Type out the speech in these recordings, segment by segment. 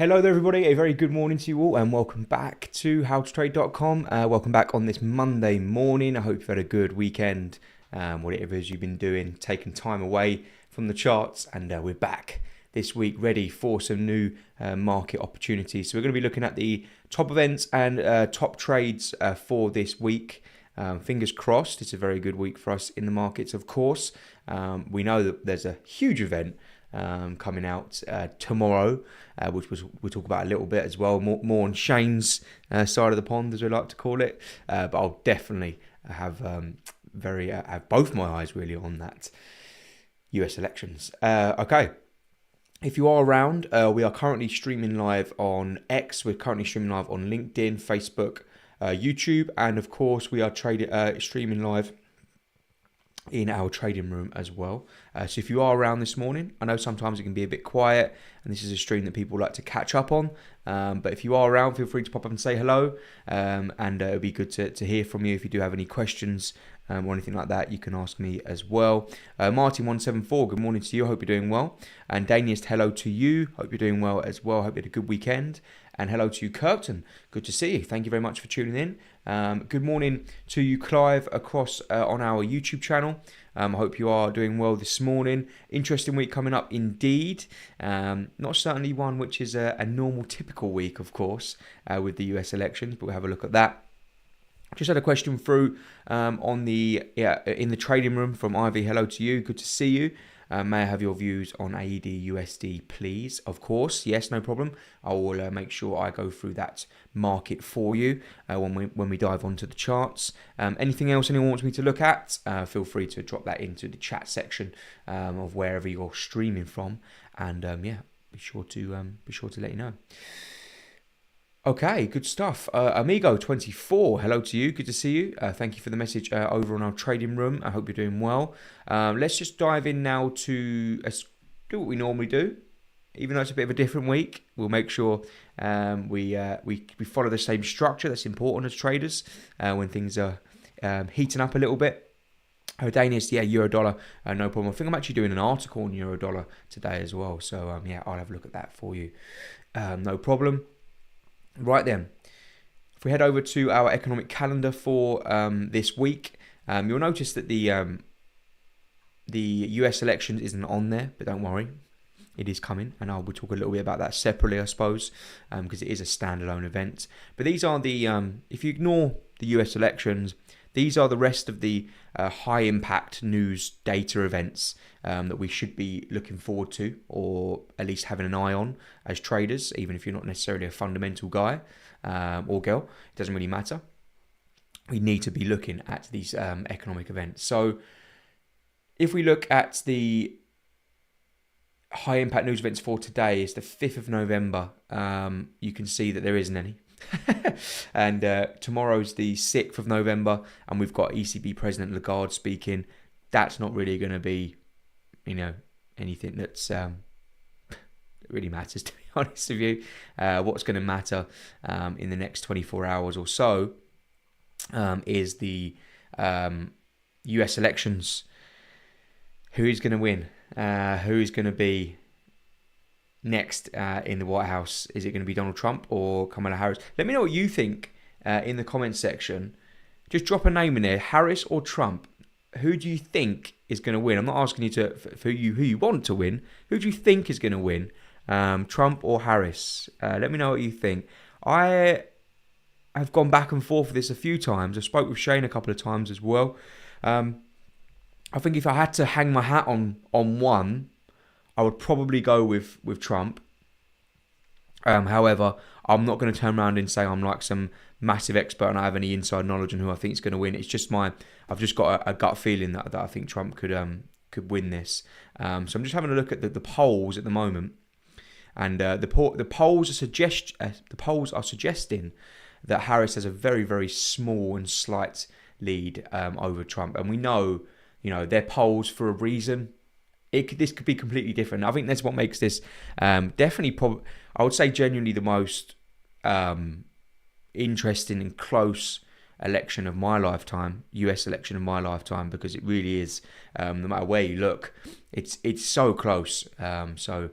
Hello there everybody, a very good morning to you all and welcome back to howtotrade.com. Welcome back on this Monday morning. I hope you've had a good weekend, whatever it is you've been doing, taking time away from the charts, and we're back this week ready for some new market opportunities. So we're going to be looking at the top events and top trades for this week. Fingers crossed, it's a very good week for us in the markets, of course. We know that there's a huge event coming out tomorrow, which we'll talk about a little bit as well, more on Shane's side of the pond, as we like to call it. But I'll definitely have have both my eyes really on that US elections. Okay. If you are around, we are currently streaming live on X. We're currently streaming live on LinkedIn, Facebook, YouTube, and of course we are streaming live in our trading room as well. So if you are around this morning, I know sometimes it can be a bit quiet, and this is a stream that people like to catch up on. But if you are around, feel free to pop up and say hello, and it'll be good to hear from you. If you do have any questions or anything like that, you can ask me as well. Martin174, good morning to you. Hope you're doing well. And Daniest, hello to you. Hope you're doing well as well. Hope you had a good weekend. And hello to you, Kirkton. Good to see you. Thank you very much for tuning in. Good morning to you, Clive, across on our YouTube channel. I hope you are doing well this morning. Interesting week coming up indeed. Not certainly one which is a normal, typical week, of course, with the US elections, but we'll have a look at that. Just had a question through in the trading room from Ivy. Hello to you. Good to see you. May I have your views on AED USD, please? Of course, yes, no problem. I will make sure I go through that market for you when we dive onto the charts. Anything else anyone wants me to look at? Feel free to drop that into the chat section of wherever you're streaming from, and be sure to let you know. Okay, good stuff. Amigo24, hello to you. Good to see you. Thank you for the message over on our trading room. I hope you're doing well. Let's just dive in now to do what we normally do. Even though it's a bit of a different week, we'll make sure we follow the same structure. That's important as traders when things are heating up a little bit. Danish, yeah, euro dollar, no problem. I think I'm actually doing an article on euro dollar today as well. So I'll have a look at that for you. No problem. Right then, if we head over to our economic calendar for this week, you'll notice that the US elections isn't on there, but don't worry, it is coming, and we'll talk a little bit about that separately, I suppose, because it is a standalone event. But these are the, if you ignore the US elections, these are the rest of the high impact news data events that we should be looking forward to, or at least having an eye on as traders, even if you're not necessarily a fundamental guy or girl. It doesn't really matter. We need to be looking at these economic events. So if we look at the high impact news events for today, it's the 5th of November. You can see that there isn't any. And tomorrow's the 6th of November, and we've got ECB President Lagarde speaking. That's not really going to be, anything that's that really matters, to be honest with you. What's going to matter in the next 24 hours or so is the US elections. Who is going to win? Who is going to be next in the White House? Is it going to be Donald Trump or Kamala Harris? Let me know what you think in the comments section. Just drop a name in there, Harris or Trump. Who do you think is going to win? I'm not asking you for who you want to win. Who do you think is going to win? Trump or Harris? Let me know what you think. I have gone back and forth with this a few times. I spoke with Shane a couple of times as well. I think if I had to hang my hat on one, I would probably go with Trump. However, I'm not going to turn around and say I'm like some massive expert and I have any inside knowledge on who I think is going to win. It's just I've just got a gut feeling that I think Trump could win this. So I'm just having a look at the polls at the moment, and the polls are suggesting that Harris has a very, very small and slight lead over Trump, and we know they're polls for a reason. This could be completely different. I think that's what makes this definitely, I would say, genuinely the most interesting and close election of my lifetime, US election of my lifetime, because it really is. No matter where you look, it's so close. So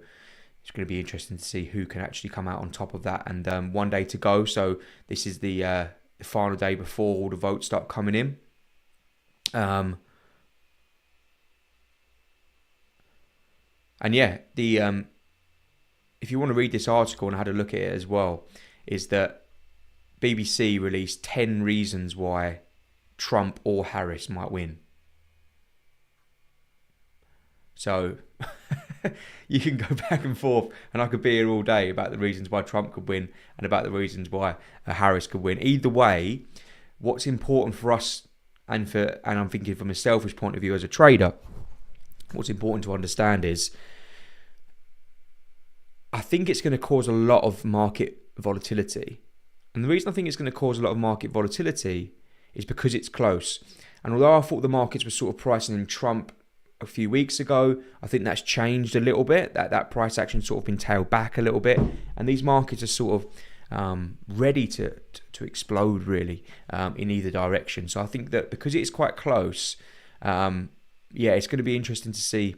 it's going to be interesting to see who can actually come out on top of that. And 1 day to go, so this is the final day before all the votes start coming in. And yeah, if you want to read this article, and I had a look at it as well, is that BBC released 10 reasons why Trump or Harris might win. So you can go back and forth, and I could be here all day about the reasons why Trump could win and about the reasons why Harris could win. Either way, what's important for us, and I'm thinking from a selfish point of view as a trader, what's important to understand is I think it's going to cause a lot of market volatility. And the reason I think it's going to cause a lot of market volatility is because it's close. And although I thought the markets were sort of pricing in Trump a few weeks ago, I think that's changed a little bit. That price action sort of been tailed back a little bit. And these markets are sort of ready to explode, really, in either direction. So I think that because it's quite close, it's going to be interesting to see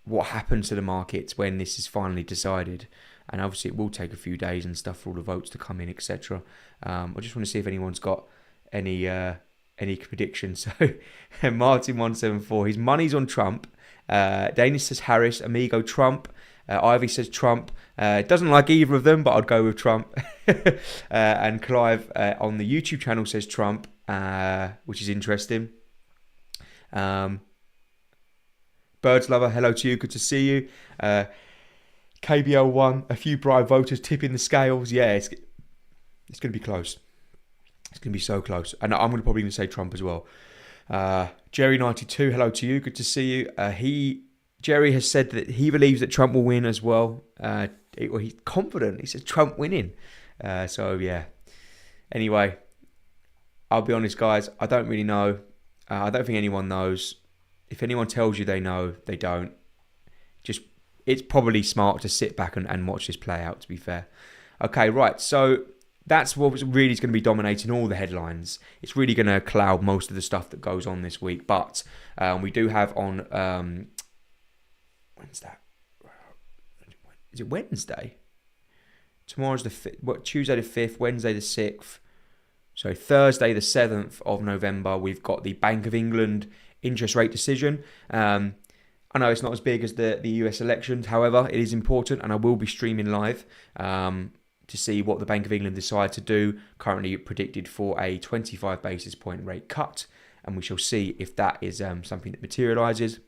what happens to the markets when this is finally decided. And obviously it will take a few days and stuff for all the votes to come in, etc. I just want to see if anyone's got any predictions. So Martin174, his money's on Trump. Danish says Harris. Amigo, Trump. Ivy says Trump. Doesn't like either of them, but I'd go with Trump. And Clive on the YouTube channel says Trump, which is interesting. Birds Lover, hello to you. Good to see you. KBL1, a few bribe voters tipping the scales. Yeah, it's going to be close. It's going to be so close. And I'm probably going to say Trump as well. Jerry92, hello to you. Good to see you. Jerry has said that he believes that Trump will win as well. He's confident. He says Trump winning. So, yeah. Anyway, I'll be honest, guys. I don't really know. I don't think anyone knows. If anyone tells you they know, they don't. It's probably smart to sit back and watch this play out, to be fair. Okay, right. So that's what really is going to be dominating all the headlines. It's really going to cloud most of the stuff that goes on this week. But we do have on... when's that? Is it Wednesday? Tomorrow's the 5th. Tuesday the 5th, Wednesday the 6th. So Thursday the 7th of November, we've got the Bank of England interest rate decision. I know it's not as big as the US elections. However, it is important, and I will be streaming live to see what the Bank of England decide to do. Currently predicted for a 25 basis point rate cut, and we shall see if that is something that materialises.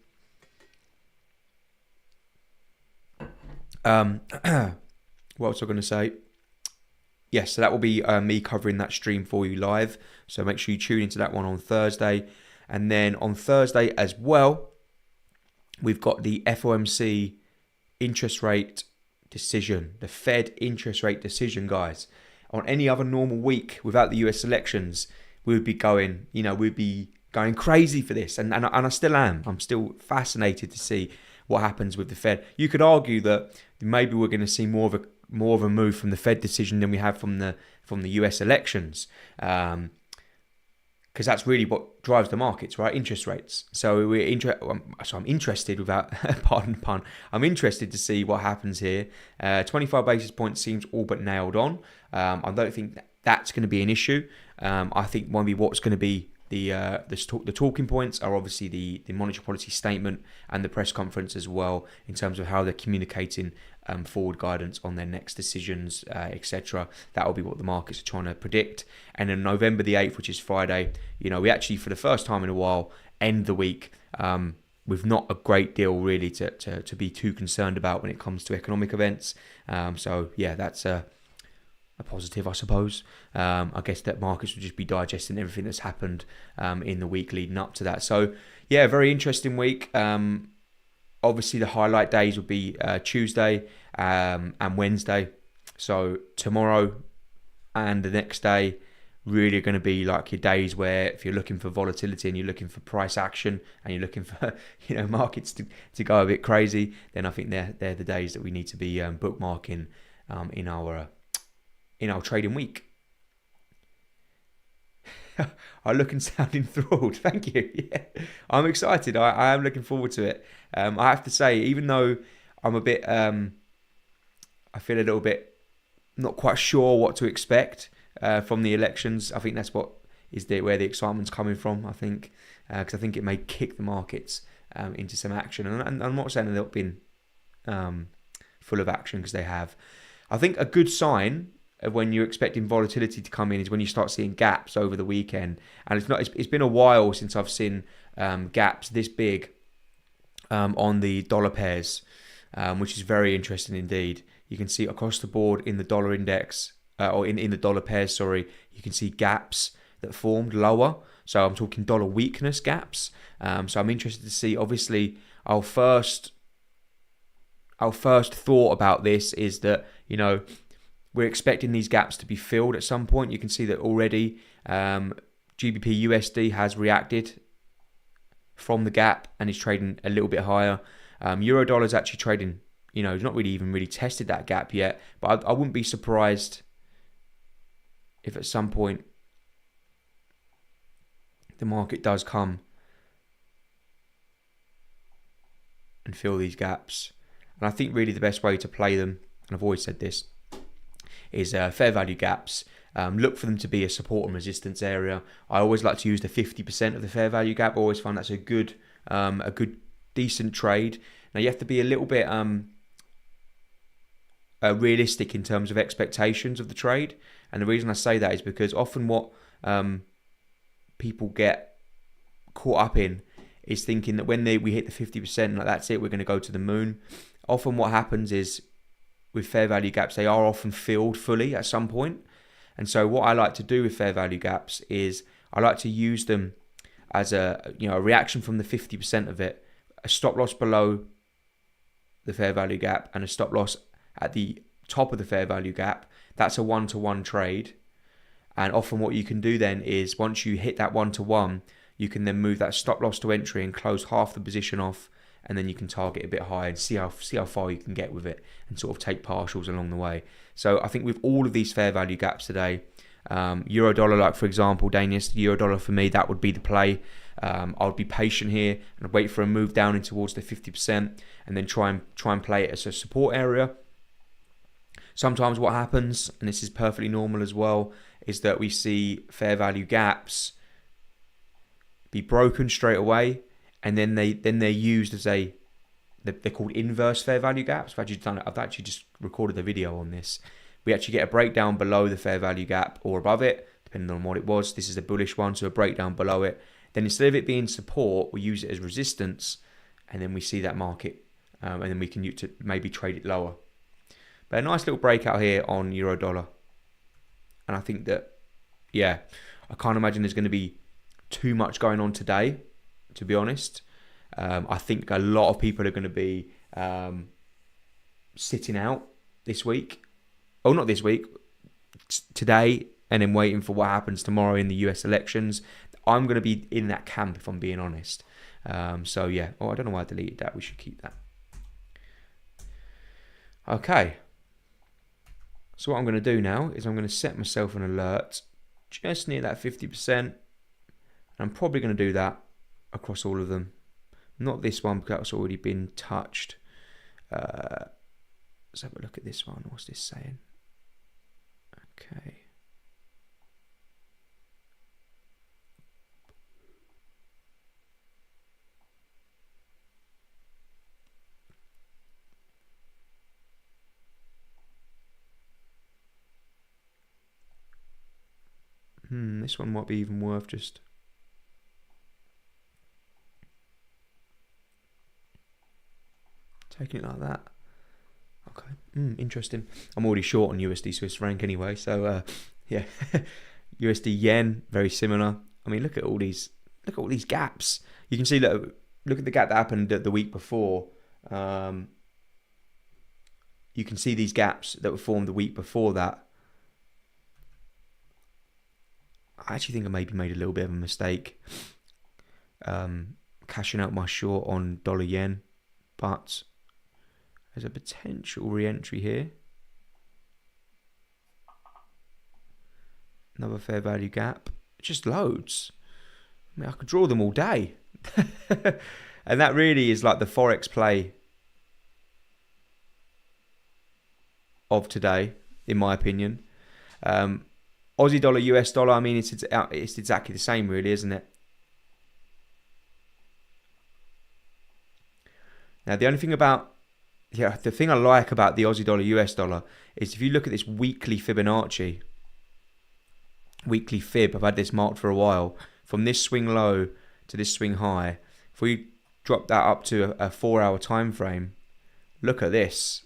What else was I going to say? Yes, so that will be me covering that stream for you live. So make sure you tune into that one on Thursday. And then on Thursday as well, we've got the FOMC interest rate decision, the Fed interest rate decision, guys. On any other normal week without the US elections, we would be going, we'd be going crazy for this. And I still am. I'm still fascinated to see what happens with the Fed. You could argue that maybe we're going to see more of a move from the Fed decision than we have from the US elections. Because that's really what drives the markets, right? Interest rates. So I'm interested, without pardon the pun, I'm interested to see what happens here. 25 basis points seems all but nailed on. I don't think that's going to be an issue. I think maybe what's going to be the talking points are obviously the monetary policy statement and the press conference as well, in terms of how they're communicating forward guidance on their next decisions, etc. That will be what the markets are trying to predict. And on November the 8th, which is Friday, we actually, for the first time in a while, end the week with not a great deal really to be too concerned about when it comes to economic events. So yeah, that's a positive, I suppose. I guess that markets will just be digesting everything that's happened in the week leading up to that. So yeah, very interesting week. Obviously, the highlight days will be Tuesday and Wednesday. So tomorrow and the next day really are going to be like your days where, if you're looking for volatility and you're looking for price action and you're looking for markets to go a bit crazy, then I think they're the days that we need to be bookmarking in our trading week. I look and sound enthralled. Thank you. Yeah, I'm excited. I am looking forward to it. I have to say, even though I'm a bit, I feel a little bit not quite sure what to expect from the elections. I think that's what is where the excitement's coming from, I think, because I think it may kick the markets into some action. And I'm not saying they've not been full of action, because they have. I think a good sign of when you're expecting volatility to come in is when you start seeing gaps over the weekend. And it's been a while since I've seen gaps this big on the dollar pairs, which is very interesting indeed. You can see across the board in the dollar index, or in the dollar pairs, sorry, you can see gaps that formed lower. So I'm talking dollar weakness gaps. So I'm interested to see, obviously, our first thought about this is that, we're expecting these gaps to be filled at some point. You can see that already GBP USD has reacted from the gap and is trading a little bit higher. Euro dollar is actually trading, it's not really tested that gap yet, but I wouldn't be surprised if at some point the market does come and fill these gaps. And I think really the best way to play them, and I've always said this, is fair value gaps. Look for them to be a support and resistance area. I always like to use the 50% of the fair value gap. I always find that's a good decent trade. Now you have to be a little bit realistic in terms of expectations of the trade. And the reason I say that is because often what people get caught up in is thinking that when we hit the 50%, like that's it, we're going to go to the moon. Often what happens is with fair value gaps, they are often filled fully at some point. And so what I like to do with fair value gaps is I like to use them as a reaction from the 50% of it, a stop loss below the fair value gap and a stop loss at the top of the fair value gap. That's a 1-to-1 trade. And often what you can do then is once you hit that 1-to-1, you can then move that stop loss to entry and close half the position off, and then you can target a bit higher and see how far you can get with it and sort of take partials along the way. So I think with all of these fair value gaps today, euro dollar, like for example, Danish euro dollar, for me that would be the play. I would be patient here and wait for a move down in towards the 50%, and then try and play it as a support area. Sometimes what happens, and this is perfectly normal as well, is that we see fair value gaps be broken straight away, and then they're used as they're called inverse fair value gaps. I've actually just recorded a video on this. We actually get a breakdown below the fair value gap or above it, depending on what it was. This is a bullish one, so a breakdown below it. Then instead of it being support, we use it as resistance, and then we see that market, and then we can use it to maybe trade it lower. But a nice little breakout here on euro dollar, and I think that, I can't imagine there's going to be too much going on today, to be honest. I think a lot of people are going to be sitting out this week. Oh, not this week, today, and then waiting for what happens tomorrow in the US elections. I'm going to be in that camp, if I'm being honest. I don't know why I deleted that. We should keep that. Okay. So what I'm going to do now is I'm going to set myself an alert just near that 50%. I'm probably going to do that across all of them. Not this one, because that's already been touched. Let's have a look at this one. What's this saying? Okay. This one might be even worth just taking it like that. Okay. Interesting. I'm already short on USD Swiss franc anyway, so yeah. USD yen, very similar. I mean, look at all these gaps. You can see that. Look at the gap that happened the week before. You can see these gaps that were formed the week before that. I actually think I maybe made a little bit of a mistake cashing out my short on dollar yen, but there's a potential re-entry here. Another fair value gap. Just loads. I mean, I could draw them all day. And that really is like the Forex play of today, in my opinion. Aussie dollar, US dollar, I mean, it's exactly the same, really, isn't it? Now, the thing I like about the Aussie dollar, US dollar is if you look at this weekly Fibonacci, weekly fib, I've had this marked for a while, from this swing low to this swing high. If we drop that up to a 4-hour time frame, look at this.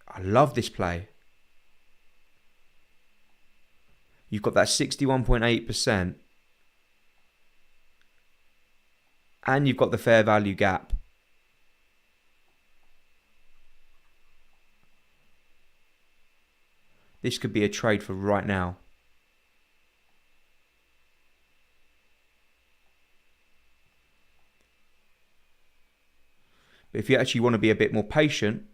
I love this play. You've got that 61.8%, and you've got the fair value gap. This could be a trade for right now. But if you actually want to be a bit more patient,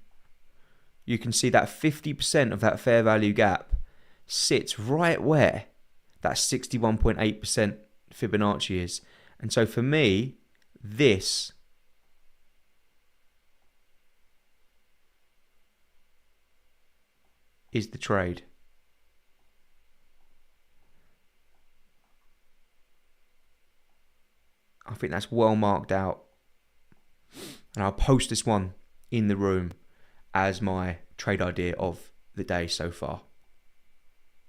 you can see that 50% of that fair value gap sits right where that 61.8% Fibonacci is. And so for me, this is the trade. I think that's well marked out. And I'll post this one in the room as my trade idea of the day so far.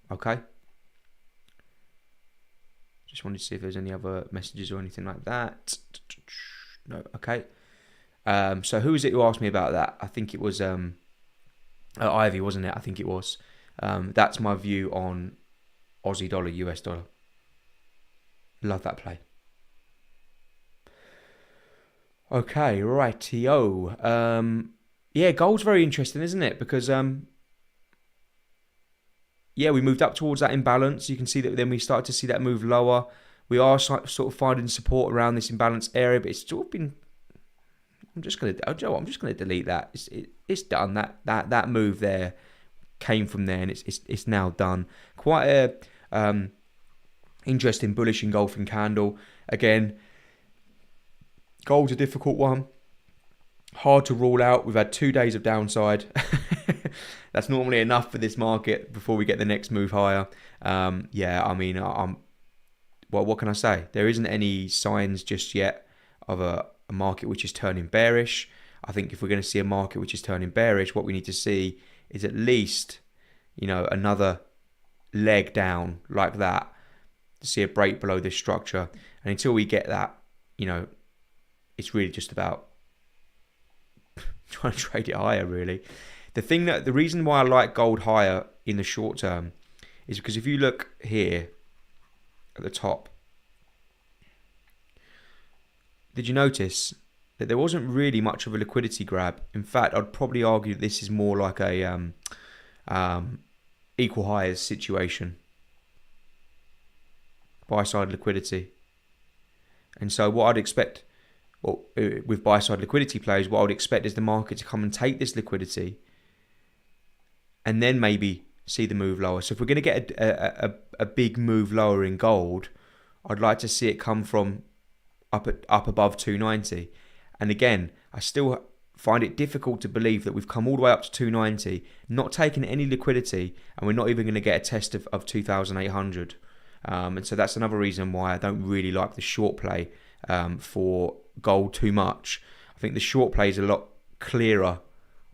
Okay? Just wanted to see if there's any other messages or anything like that. No, okay. So who was it who asked me about that? I think it was Ivy, wasn't it? I think it was. That's my view on Aussie dollar, US dollar. Love that play. Okay, rightio. Yeah, gold's very interesting, isn't it? Because yeah, we moved up towards that imbalance. You can see that then we started to see that move lower. We are sort of finding support around this imbalance area, but it's sort of been. I'm just gonna delete that. It's done. That move there came from there, and it's now done. Quite a interesting bullish engulfing candle. Again, gold's a difficult one. Hard to rule out. We've had 2 days of downside. That's normally enough for this market before we get the next move higher. Yeah, I mean, well, what can I say? There isn't any signs just yet of a market which is turning bearish. I think if we're going to see a market which is turning bearish, what we need to see is at least, another leg down like that to see a break below this structure. And until we get that, it's really just about trying to trade it higher, really. The reason why I like gold higher in the short term is because if you look here at the top, did you notice that there wasn't really much of a liquidity grab? In fact, I'd probably argue that this is more like a equal highs situation, buy side liquidity. And so what I'd expect, with buy side liquidity plays, what I would expect is the market to come and take this liquidity and then maybe see the move lower. So if we're going to get a big move lower in gold, I'd like to see it come from up above 290. And again, I still find it difficult to believe that we've come all the way up to 290, not taking any liquidity, and we're not even going to get a test of 2,800. And so that's another reason why I don't really like the short play for gold too much. I think the short play is a lot clearer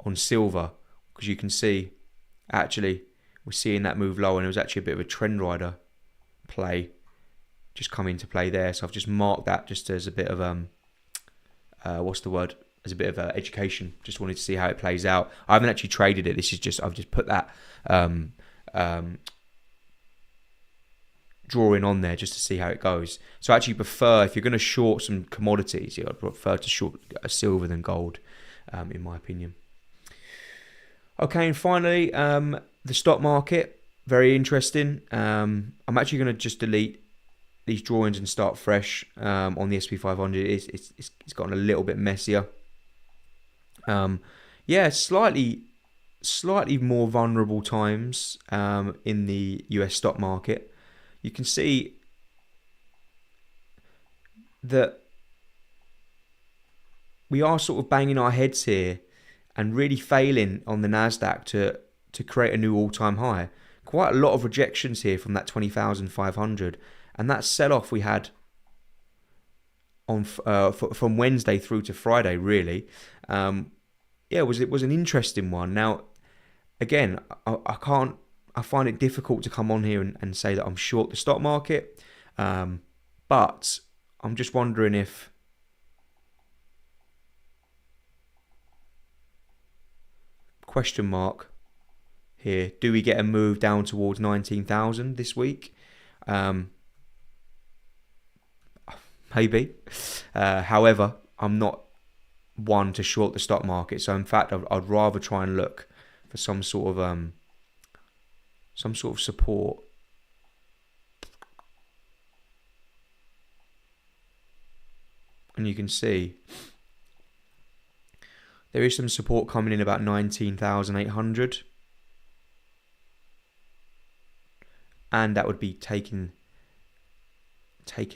on silver, because you can see actually we're seeing that move low, and it was actually a bit of a trend rider play just come into play there. So I've just marked that just as a bit of as a bit of education. Just wanted to see how it plays out. I haven't actually traded it. I've just put that drawing on there just to see how it goes. So I actually prefer, if you're going to short some commodities, I'd prefer to short silver than gold, in my opinion. Okay, and finally, the stock market, very interesting. I'm actually going to just delete these drawings and start fresh on the SP 500. It's gotten a little bit messier. Yeah, slightly more vulnerable times in the US stock market. You can see that we are sort of banging our heads here and really failing on the Nasdaq to create a new all-time high. Quite a lot of rejections here from that 20,500, and that sell-off we had on from Wednesday through to Friday, really. It was an interesting one. Now, again, I find it difficult to come on here and say that I'm short the stock market, but I'm just wondering if question mark here, do we get a move down towards 19,000 this week? Maybe. However, I'm not one to short the stock market, so in fact I'd rather try and look for some sort of support. And you can see there is some support coming in about 19,800, and that would be taking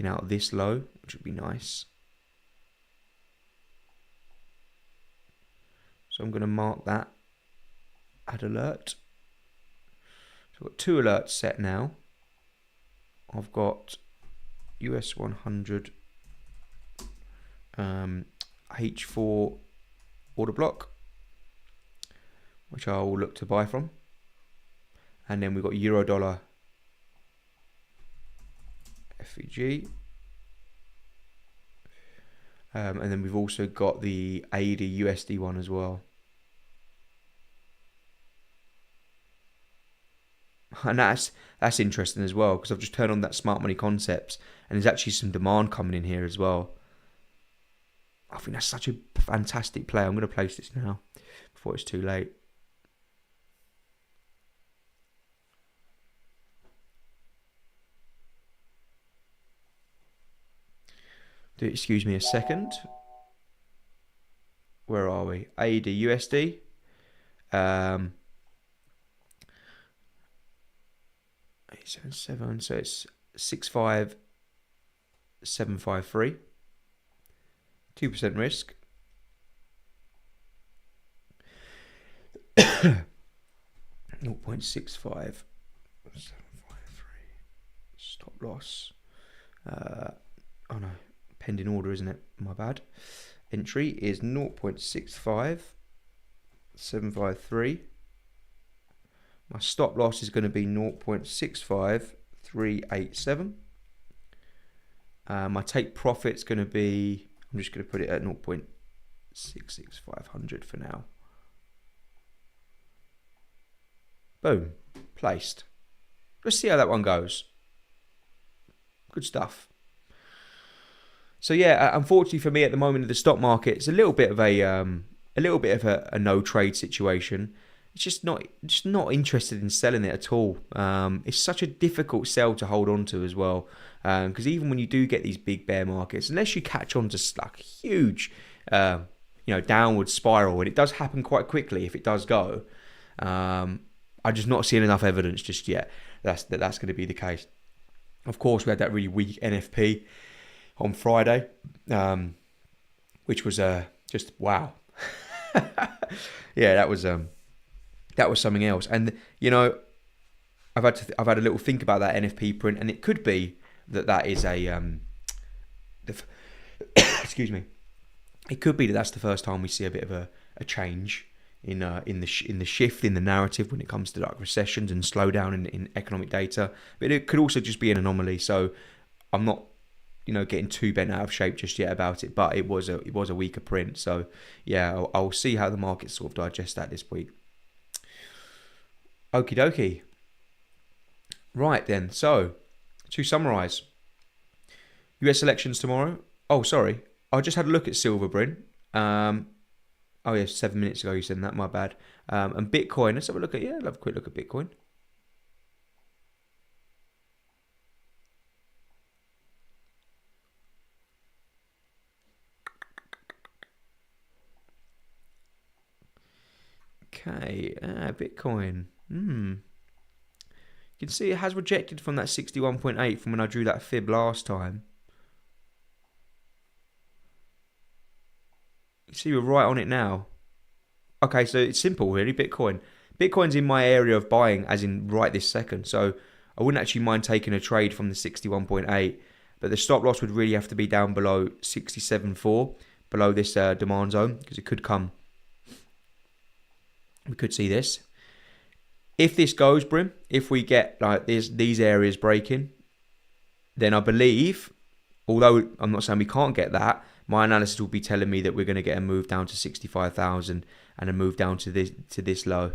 out this low, which would be nice. So I'm going to mark that, add alert. So I've got 2 alerts set now. I've got US 100 H4 order block, which I will look to buy from. And then we've got Euro Dollar FEG. And then we've also got the AD USD one as well. And that's interesting as well, because I've just turned on that smart money concepts and there's actually some demand coming in here as well. I think that's such a fantastic play. I'm going to place this now before it's too late. Excuse me a second. Where are we? AD USD. 877. So it's 65753. 2% risk. .65. 753. Stop loss. Oh no. Pending order, isn't it? My bad. Entry is 0.65753. My stop loss is going to be 0.65387. My take profit is going to be, I'm just going to put it at 0.66500 for now. Boom. Placed. Let's see how that one goes. Good stuff. So yeah, unfortunately for me at the moment of the stock market, it's a little bit of a no trade situation. It's just not interested in selling it at all. It's such a difficult sell to hold on to as well, because even when you do get these big bear markets, unless you catch on to like a huge, downward spiral, and it does happen quite quickly if it does go. I'm just not seeing enough evidence just yet that's going to be the case. Of course, we had that really weak NFP on Friday, which was just wow. Yeah, that was something else. And I've had a little think about that NFP print, and it could be that is a excuse me. It could be that's the first time we see a bit of a change in the shift in the narrative when it comes to like recessions and slowdown in economic data. But it could also just be an anomaly. So I'm not getting too bent out of shape just yet about it, but it was a weaker print. So yeah, I'll see how the market sort of digests that this week. Okie dokie. Right then, so to summarise, US elections tomorrow. Oh, sorry, I just had a look at silver, Bryn. Oh yeah, 7 minutes ago you said that. My bad. And Bitcoin. Let's have a look at I'll have a quick look at Bitcoin. Okay, Bitcoin. You can see it has rejected from that 61.8 from when I drew that fib last time. You see we're right on it now. Okay, so it's simple, really. Bitcoin. Bitcoin's in my area of buying, as in right this second. So I wouldn't actually mind taking a trade from the 61.8, but the stop loss would really have to be down below 67.4, below this demand zone, because it could come. We could see this. If this goes, Brim, if we get like these areas breaking, then I believe, although I'm not saying we can't get that, my analysis will be telling me that we're going to get a move down to 65,000 and a move down to this low.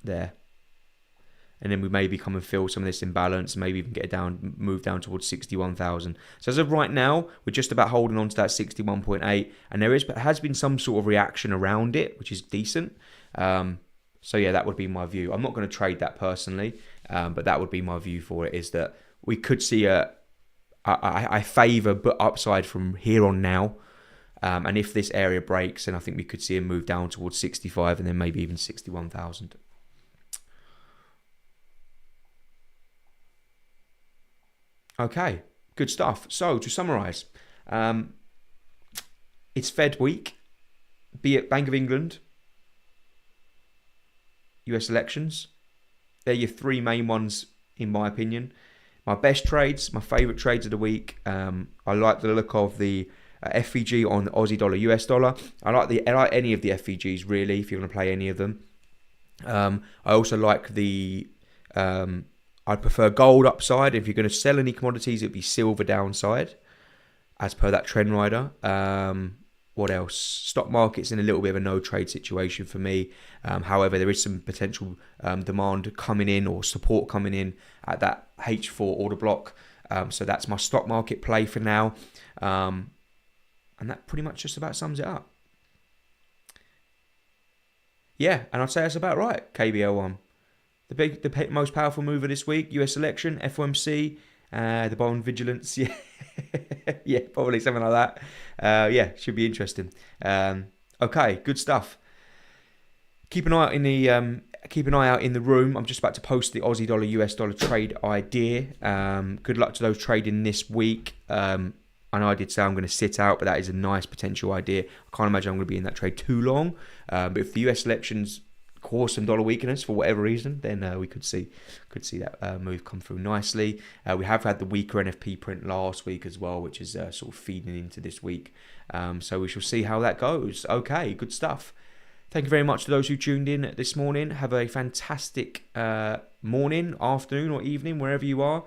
There. And then we maybe come and fill some of this imbalance, maybe even get it down, move down towards 61,000. So as of right now, we're just about holding on to that 61.8, and there has been some sort of reaction around it, which is decent. So yeah, that would be my view. I'm not going to trade that personally, but that would be my view for it, is that we could see I favour but upside from here on now. And if this area breaks, then I think we could see a move down towards 65 and then maybe even 61,000. Okay, good stuff. So to summarise, it's Fed week, be it Bank of England, US elections. They're your three main ones, in my opinion. My best trades, my favourite trades of the week. I like the look of the FVG on the Aussie dollar, US dollar. I like any of the FVGs really, if you want to play any of them. I also like the. I'd prefer gold upside. If you're going to sell any commodities, it'd be silver downside, as per that trend rider. What else? Stock market's in a little bit of a no trade situation for me. However, there is some potential demand coming in or support coming in at that H4 order block. So that's my stock market play for now. And that pretty much just about sums it up. Yeah, and I'd say that's about right, KBL1. The most powerful mover this week, US election, FOMC, the bond vigilance, yeah, yeah, probably something like that. Yeah, should be interesting. Okay, good stuff. Keep an eye out in the room. I'm just about to post the Aussie dollar, US dollar trade idea. Good luck to those trading this week. I know I did say I'm going to sit out, but that is a nice potential idea. I can't imagine I'm going to be in that trade too long. But if the US elections cause some dollar weakness for whatever reason, then we could see that move come through nicely. We have had the weaker NFP print last week as well, which is sort of feeding into this week. So we shall see how that goes. Okay, good stuff. Thank you very much to those who tuned in this morning. Have a fantastic morning, afternoon or evening, wherever you are.